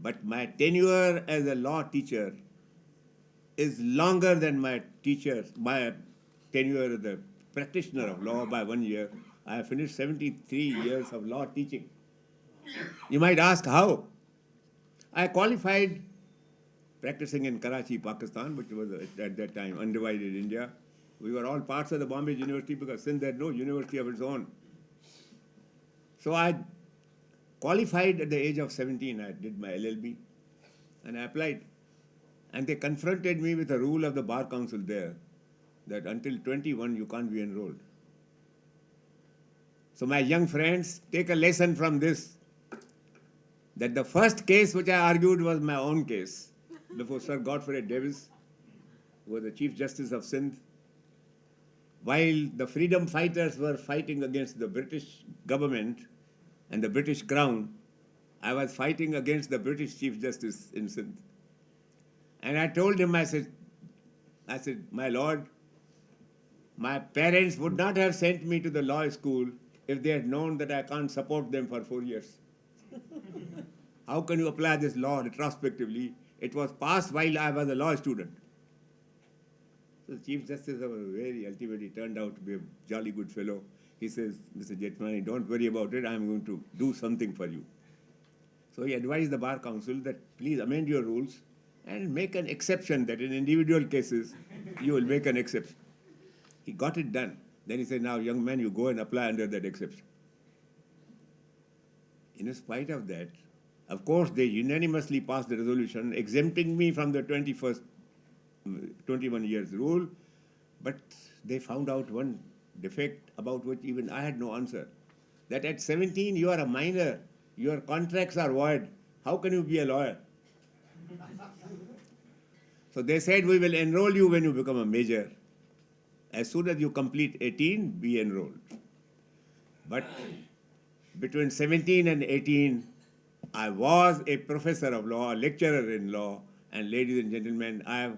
But my tenure as a law teacher is longer than my tenure as a practitioner of law by 1 year. I have finished 73 years of law teaching. You might ask how. I qualified practicing in Karachi, Pakistan, which was at that time undivided India. We were all parts of the Bombay University because Sindh had no university of its own. So I qualified at the age of 17. I did my LLB and I applied. And they confronted me with a rule of the Bar Council there that until 21 you can't be enrolled. So my young friends, take a lesson from this, that the first case which I argued was my own case before Sir Godfrey Davis, who was the Chief Justice of Sindh. While the freedom fighters were fighting against the British government and the British Crown, I was fighting against the British Chief Justice in Sindh. And I told him, I said, my Lord, my parents would not have sent me to the law school if they had known that I can't support them for 4 years. How can you apply this law retrospectively? It was passed while I was a law student. So the Chief Justice of ultimately turned out to be a jolly good fellow. He says, Mr. Jethmalani, don't worry about it. I'm going to do something for you. So he advised the Bar Council that please amend your rules and make an exception that in individual cases, you will make an exception. He got it done. Then he said, now, young man, you go and apply under that exception. In spite of that, of course, they unanimously passed the resolution exempting me from the 21 years rule, but they found out one defect about which even I had no answer. That at 17, you are a minor, your contracts are void. How can you be a lawyer? So they said, we will enroll you when you become a major. As soon as you complete 18, be enrolled. But between 17 and 18, I was a professor of law, a lecturer in law, and ladies and gentlemen, I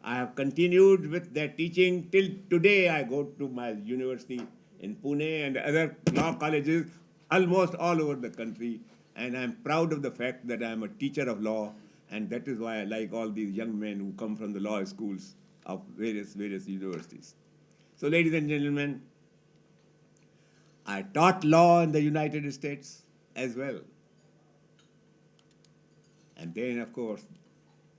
have continued with that teaching till today. I go to my university in Pune and other law colleges almost all over the country, and I'm proud of the fact that I'm a teacher of law, and that is why I like all these young men who come from the law schools of various universities. So, ladies and gentlemen, I taught law in the United States as well. And then, of course,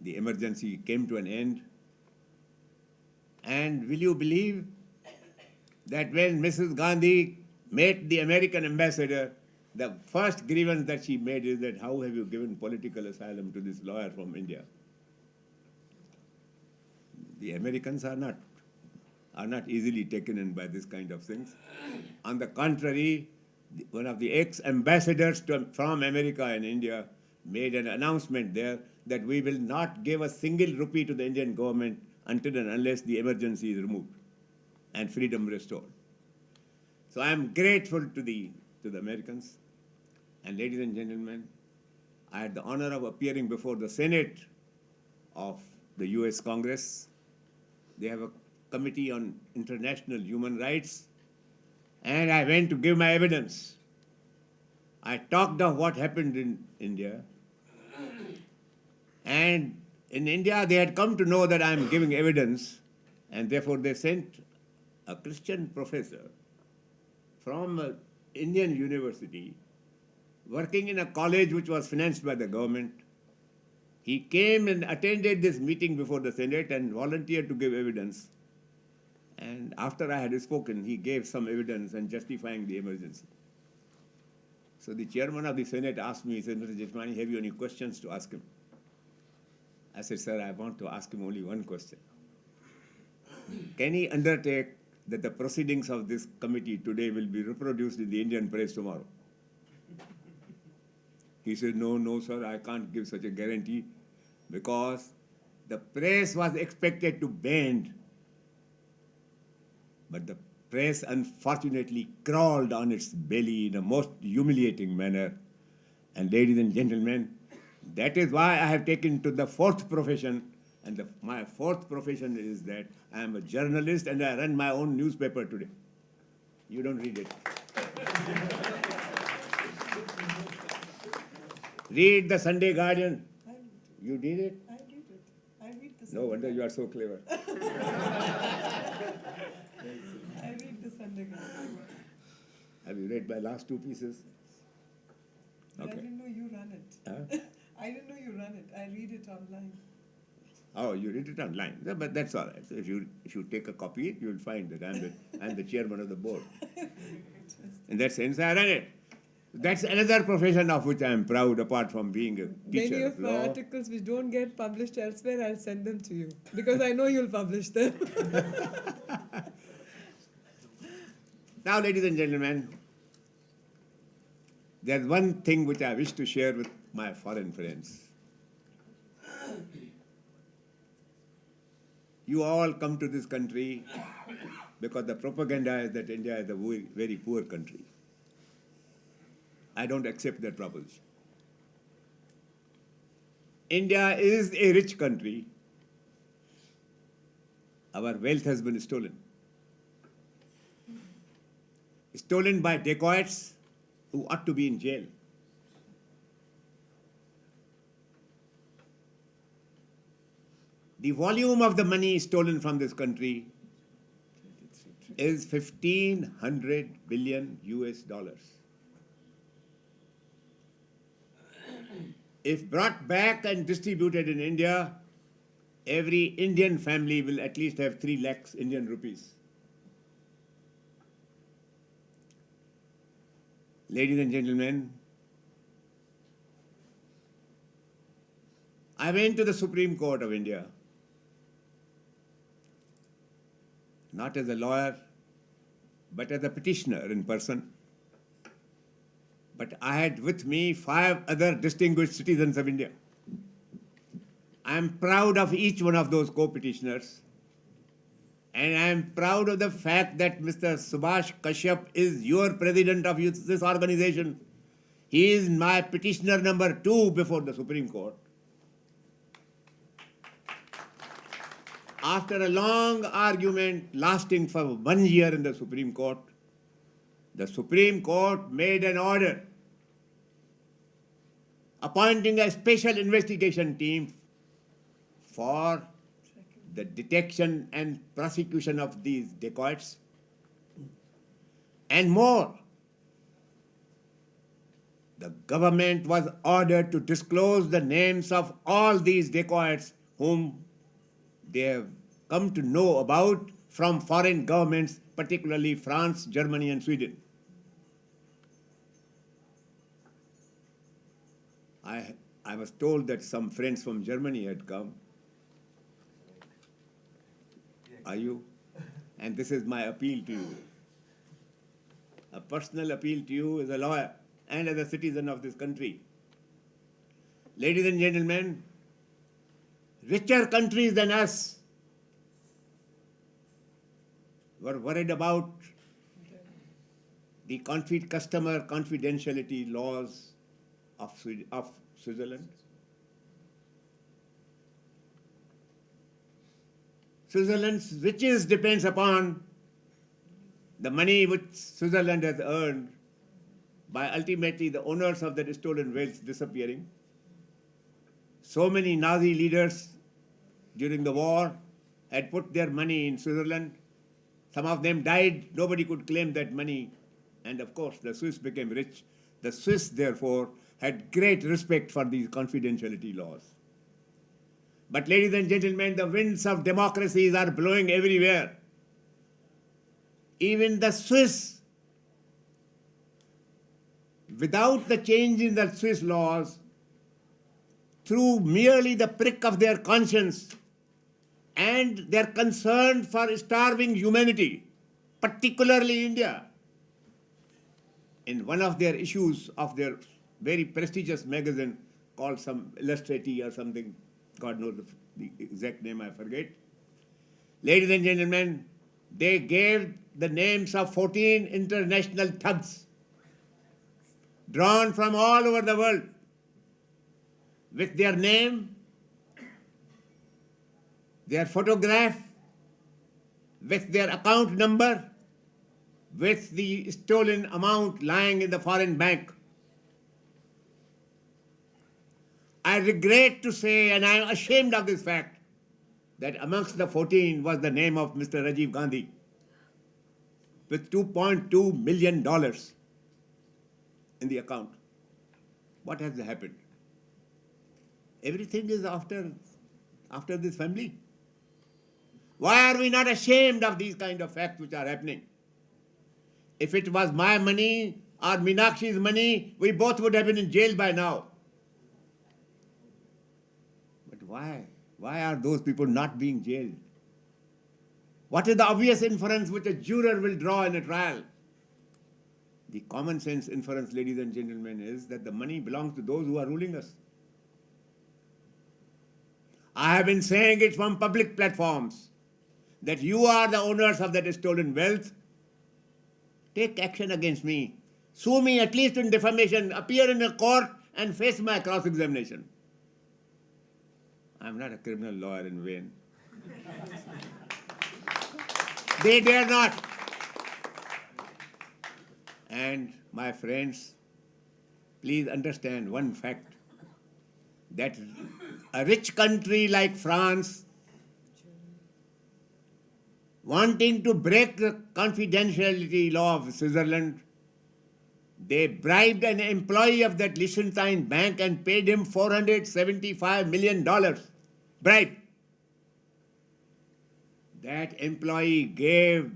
the emergency came to an end. And will you believe that when Mrs. Gandhi met the American ambassador, the first grievance that she made is that how have you given political asylum to this lawyer from India? The Americans are not easily taken in by this kind of things. On the contrary, one of the ex-ambassadors from America and India made an announcement there that we will not give a single rupee to the Indian government until and unless the emergency is removed and freedom restored. So I am grateful to the Americans. And ladies and gentlemen, I had the honor of appearing before the Senate of the US Congress. They have a Committee on International Human Rights, and I went to give my evidence. I talked of what happened in India, and in India they had come to know that I am giving evidence, and therefore they sent a Christian professor from an Indian university working in a college which was financed by the government. He came and attended this meeting before the Senate and volunteered to give evidence. And after I had spoken, he gave some evidence and justifying the emergency. So the chairman of the Senate asked me, he said, Mr. Jethmalani, have you any questions to ask him? I said, sir, I want to ask him only one question. Can he undertake that the proceedings of this committee today will be reproduced in the Indian press tomorrow? He said, no, sir, I can't give such a guarantee because the press was expected to bend. But the press unfortunately crawled on its belly in a most humiliating manner. And ladies and gentlemen, that is why I have taken to the fourth profession. And my fourth profession is that I am a journalist and I run my own newspaper today. You don't read it. Read the Sunday Guardian. I read it. You did it? I read it. I read the No Sunday wonder Guardian. you are so clever. I read the Sunday Guardian. Have you read my last two pieces? But I Okay. didn't know you run it. Huh? I didn't know you run it. I read it online. Oh, you read it online. Yeah, but that's all right. So if you take a copy, you will find that I'm the chairman of the board. In that sense, I run it. That's another profession of which I am proud, apart from being a teacher Many of of my law. articles which don't get published elsewhere, I'll send them to you because I know you'll publish them. Now, ladies and gentlemen, there's one thing which I wish to share with my foreign friends. You all come to this country because the propaganda is that India is a very, very poor country. I don't accept that proposition. India is a rich country. Our wealth has been stolen. Stolen by dacoits who ought to be in jail. The volume of the money stolen from this country is 1,500 billion US dollars. If brought back and distributed in India, every Indian family will at least have 3 lakhs Indian rupees. Ladies and gentlemen, I went to the Supreme Court of India, not as a lawyer, but as a petitioner in person. But I had with me 5 other distinguished citizens of India. I am proud of each one of those co-petitioners, and I am proud of the fact that Mr. Subhash Kashyap is your president of this organization. He is my petitioner number 2 before the Supreme Court. After a long argument lasting for 1 year in the Supreme Court made an order appointing a special investigation team for the detection and prosecution of these dacoits. And more, the government was ordered to disclose the names of all these dacoits whom they have come to know about from foreign governments, particularly France, Germany, and Sweden. I was told that some friends from Germany had come. Are you? And this is my appeal to you. A personal appeal to you as a lawyer and as a citizen of this country. Ladies and gentlemen, richer countries than us were worried about the customer confidentiality laws of Switzerland. Switzerland's riches depends upon the money which Switzerland has earned by ultimately the owners of that stolen wealth disappearing. So many Nazi leaders during the war had put their money in Switzerland. Some of them died. Nobody could claim that money. And of course, the Swiss became rich. The Swiss, therefore, had great respect for these confidentiality laws. But ladies and gentlemen, the winds of democracies are blowing everywhere. Even the Swiss, without the change in the Swiss laws, through merely the prick of their conscience and their concern for starving humanity, particularly India, in one of their issues of their very prestigious magazine called some Illustrati or something, God knows the exact name, I forget. Ladies and gentlemen, they gave the names of 14 international thugs drawn from all over the world with their name, their photograph, with their account number, with the stolen amount lying in the foreign bank. I regret to say, and I am ashamed of this fact, that amongst the 14 was the name of Mr. Rajiv Gandhi with $2.2 million in the account. What has happened? Everything is after this family. Why are we not ashamed of these kind of facts which are happening? If it was my money or Meenakshi's money, we both would have been in jail by now. But why? Why are those people not being jailed? What is the obvious inference which a juror will draw in a trial? The common sense inference, ladies and gentlemen, is that the money belongs to those who are ruling us. I have been saying it from public platforms that you are the owners of that stolen wealth. Take action against me. Sue me at least in defamation. Appear in a court and face my cross-examination. I am not a criminal lawyer in vain. They dare not. And my friends, please understand one fact, that a rich country like France, wanting to break the confidentiality law of Switzerland, they bribed an employee of that Liechtenstein bank and paid him $475 million. Bribe. That employee gave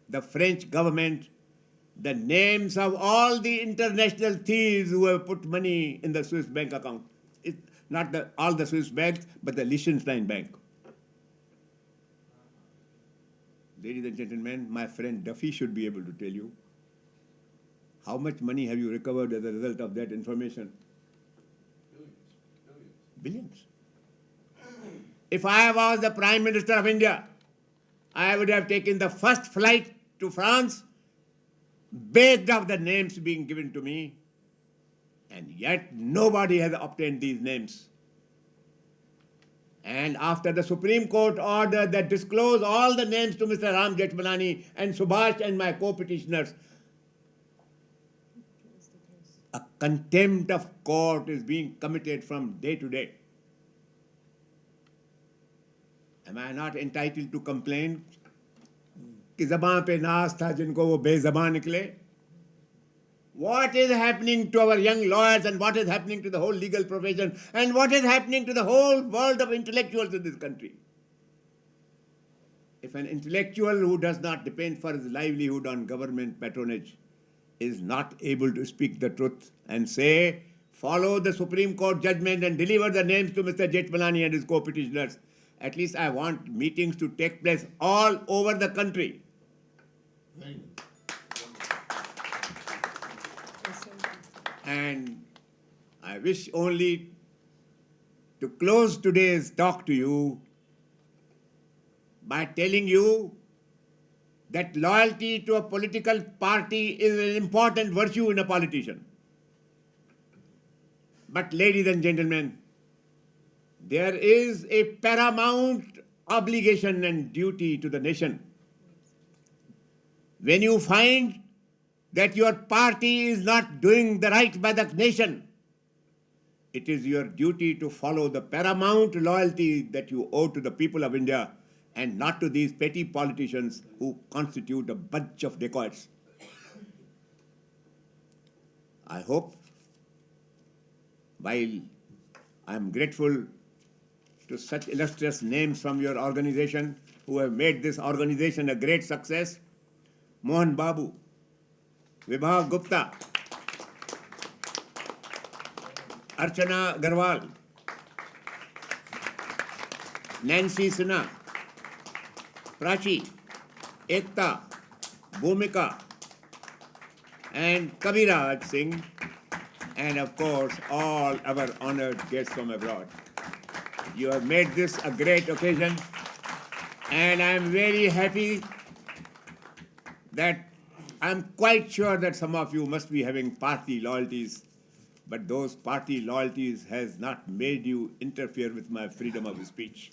the French government the names of all the international thieves who have put money in the Swiss bank account. It's not all the Swiss banks, but the Liechtenstein bank. Ladies and gentlemen, my friend Duffy should be able to tell you how much money have you recovered as a result of that information? Billions. If I was the Prime Minister of India, I would have taken the first flight to France, begged of the names being given to me, and yet nobody has obtained these names. And after the Supreme Court order that disclosed all the names to Mr. Ram Jethmalani and Subhash and my co-petitioners, a contempt of court is being committed from day to day. Am I not entitled to complain कि ज़बान पे नाज था जिनको वो बेज़बान निकले? What is happening to our young lawyers and what is happening to the whole legal profession and what is happening to the whole world of intellectuals in this country? If an intellectual who does not depend for his livelihood on government patronage is not able to speak the truth and say, follow the Supreme Court judgment and deliver the names to Mr. Jethmalani and his co-petitioners, at least I want meetings to take place all over the country. And I wish only to close today's talk to you by telling you that loyalty to a political party is an important virtue in a politician. But ladies and gentlemen, there is a paramount obligation and duty to the nation. When you find that your party is not doing the right by the nation, it is your duty to follow the paramount loyalty that you owe to the people of India and not to these petty politicians who constitute a bunch of dacoits. I hope, while I am grateful to such illustrious names from your organization who have made this organization a great success, Mohan Babu, Vibha Gupta, Archana Garwal, Nancy Sinha, Prachi, Ekta, Bhumika, and Kabiraj Singh, and of course all our honored guests from abroad. You have made this a great occasion, and I am very happy that I'm quite sure that some of you must be having party loyalties, but those party loyalties has not made you interfere with my freedom of speech.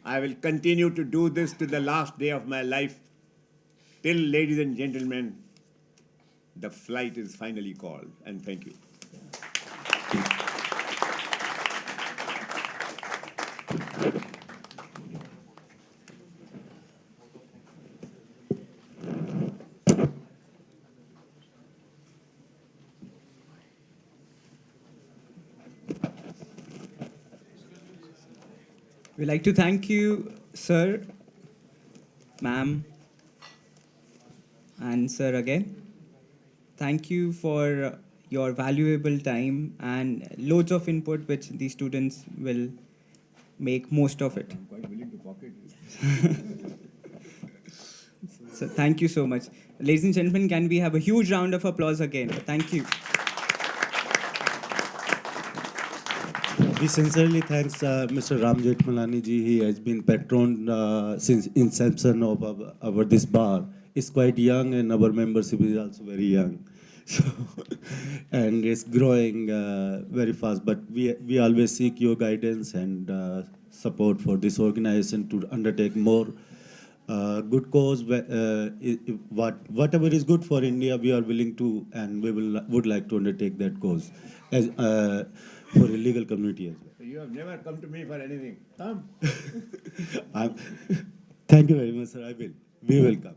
I will continue to do this to the last day of my life, till, ladies and gentlemen, the flight is finally called. And thank you. We'd like to thank you, sir, ma'am, and sir again. Thank you for your valuable time and loads of input which the students will make most of it. I'm quite willing to pocket it. So thank you so much. Ladies and gentlemen, can we have a huge round of applause again? Thank you. We sincerely thanks Mr. Ram Jethmalani ji. He has been patron since inception of our this bar. It's quite young and our membership is also very young. So, and it's growing very fast. But we always seek your guidance and support for this organization to undertake more good cause. Whatever is good for India, we are willing to, and we would like to undertake that cause as for a legal community as well. So you have never come to me for anything. Come. Thank you very much, sir. We will come.